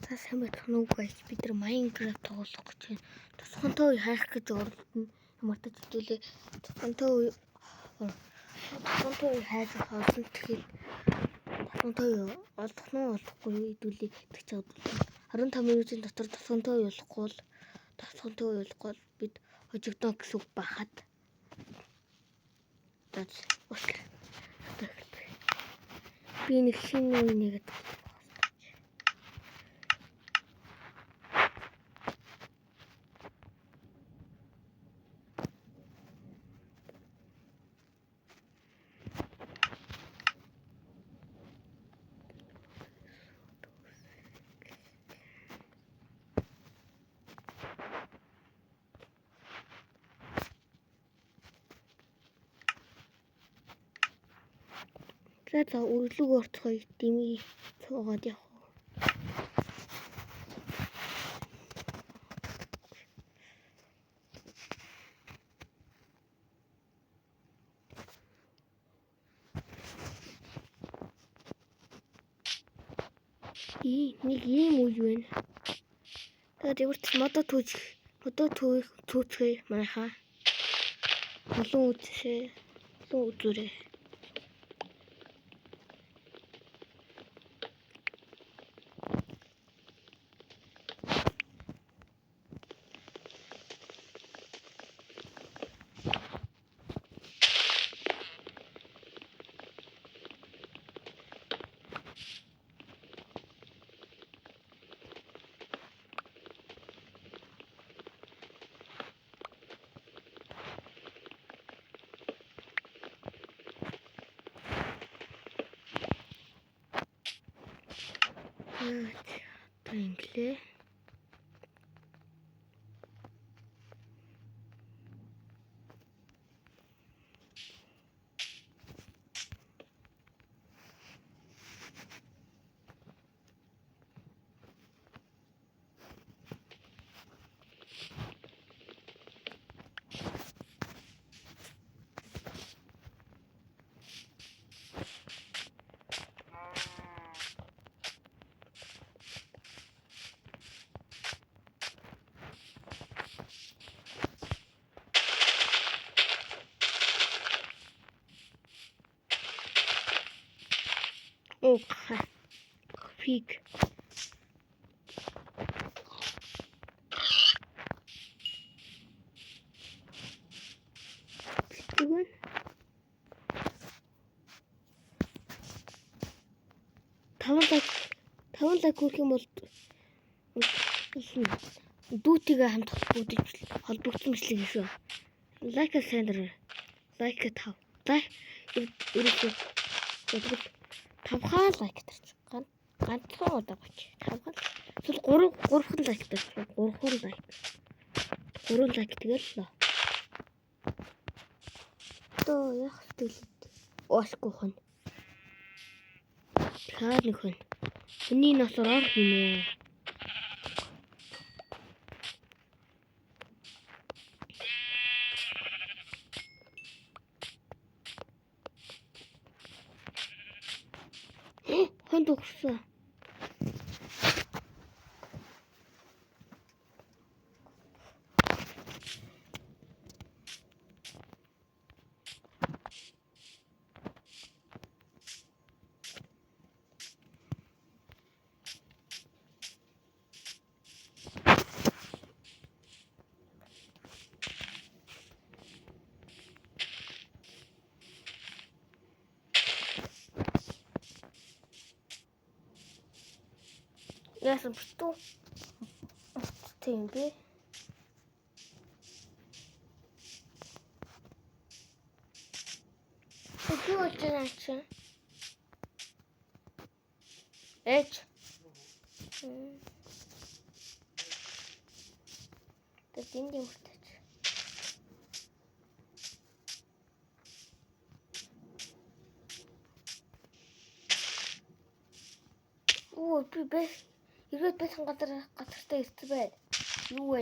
За сайн байх нь үгүй гэж бид нар Minecraft тоглох гэж байна. Тосгонтой үе хайх гэж оролдоно. Ямартаж хэвлээ. Тосгонтой үе хайж хоосон. Тэгэхээр тосгонтой үе олдох нь олохгүй хэдүүлээ гэж бодлоо. 15 минутын дотор тосгонтой үе болохгүй бол бид хожигдоо гэсэн үг бахад. Би нэг шинэ үенэгэд за өрлөг орцгоё дими цуугаад явах. Нэг ийм үе байна. Тэгээд ямарч модоо түүцгээ манайхаа. Олон үзүүрээ. Инглээ. Фиг. Тэгвэл таван лайк хүрэх юм бол дүүтэйгээ хамт холбогдсон мэтлэг шүү. Лайк сайн лайк 5. Ерөөсөө 5 лайк тарч. Ганцхан удаа гоч. 5 эсвэл 3 лайк тарч. 3 лайк тэгэл л. Тоо яах вэ? Оосгүй хон. Хаа нэг хон. Хүний насаар ор хийнэ. Хон духсан. Яасан битүү? Тийм би. Юу болж байгаа чи? Эч. Тэнд юм утаач. Оо би ирээд байсан газартай ирсэн байд. Юу вэ?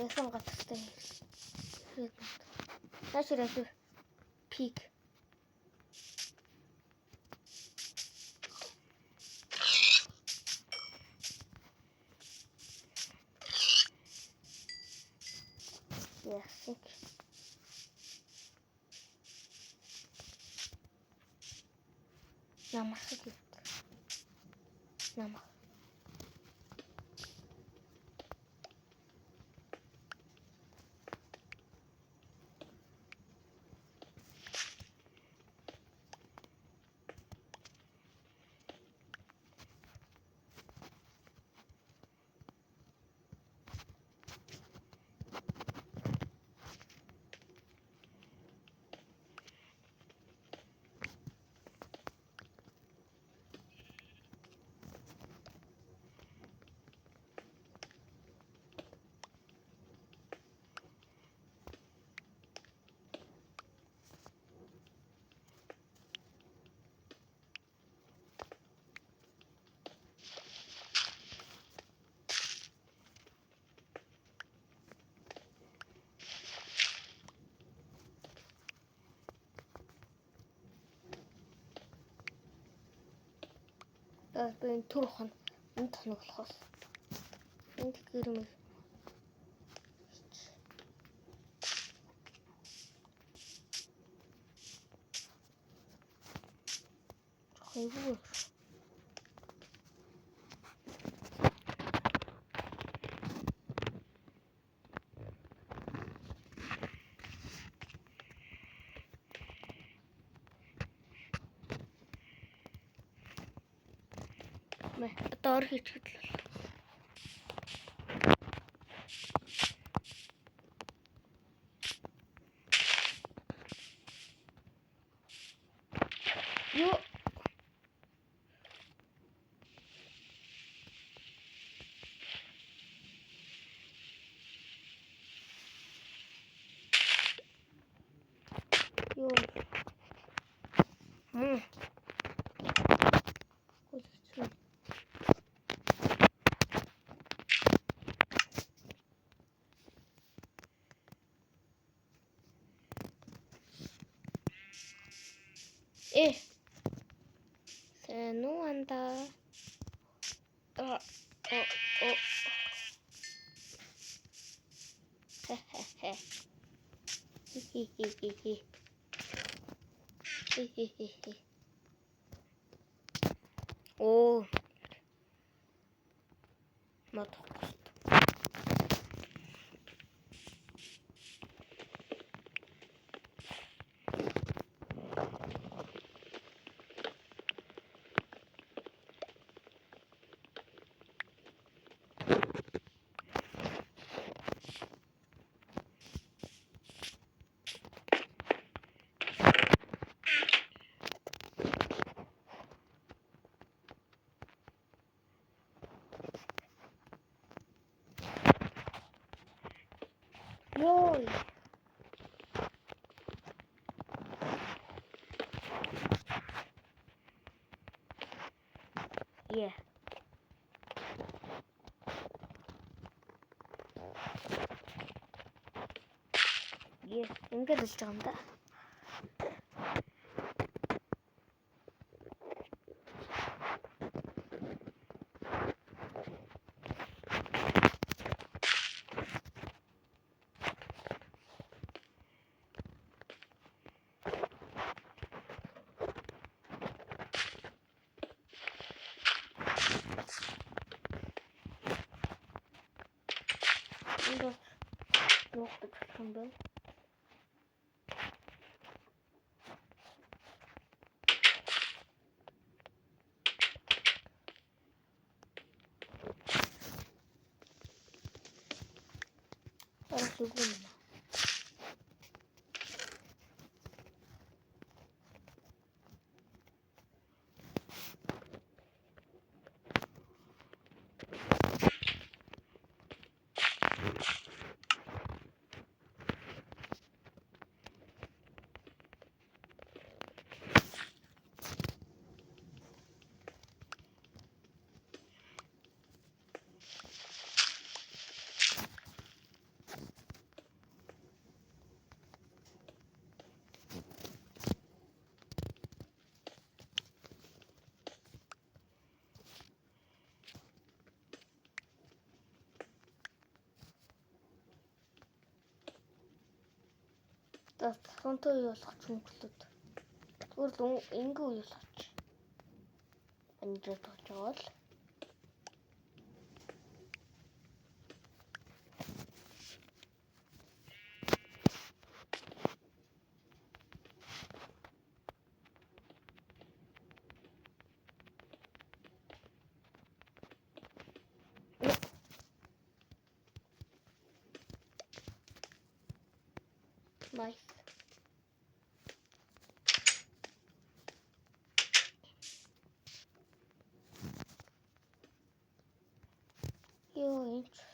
Ясан газартай ирээд. Тааш ирээд пик. Намайг хийдэг. Намайг. Би энэ төр ухна. Энд тоног болохоос. Энд гэрмэг. Хайвуу. Мэ одоо ор хийчихэл бол. Ёо. Ёо. Сайн уу анда? Оо. Мод. Ёо. Yeah. Ингээд болж байгаа юм да. Энд нуугдах юм байна. Segundo. Сонтой болох ч мөнгөлөд. Зүгээр ингээ уйлаач. Энд очоод nice. Ёо энэ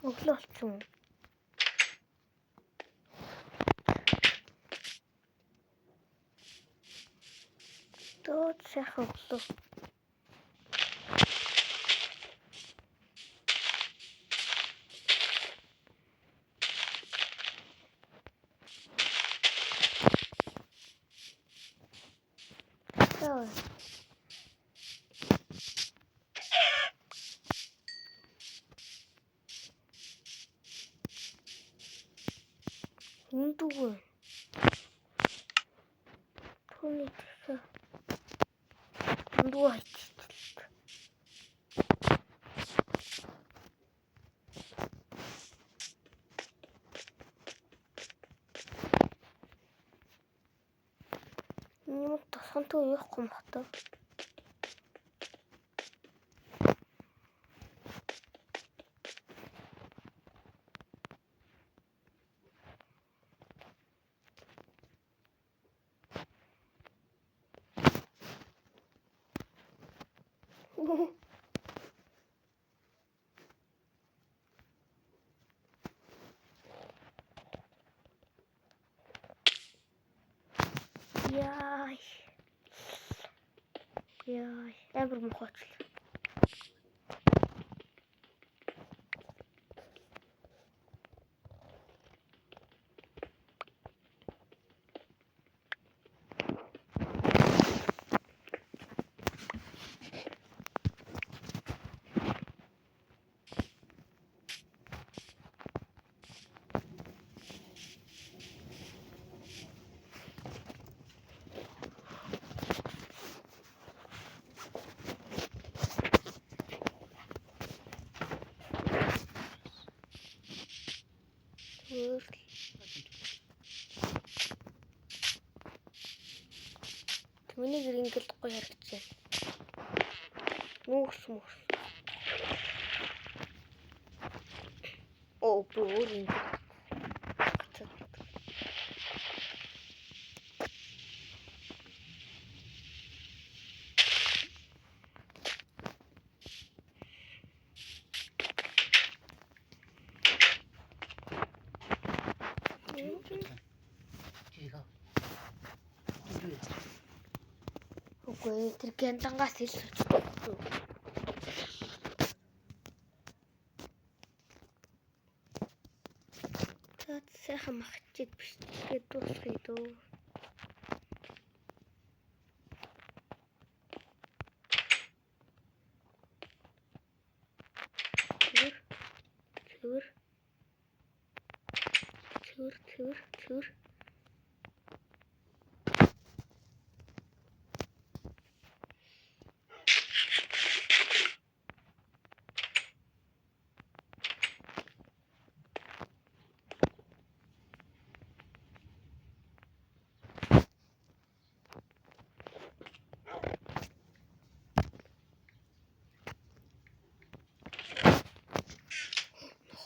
өглөө болсон. Тоод сайхан өглөө. Яа. Үндүгөө. Түүний төсөө. Үндүгөө хайчихлаа. Юм тосгонтой явахгүй юм хата. Яй. Яй, амар мохочлоо. Миний гэр ингээл гоё харагдчихэ. Мөс. Оо бүр ингээл. Үгүй тэр гяндангаас хэлж өгч. За сайхан махчиг биш тэгээд дуусгая дөө. Цэвэр.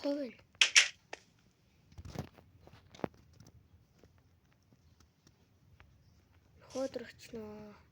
хувийн. Нөхөдөр очноо.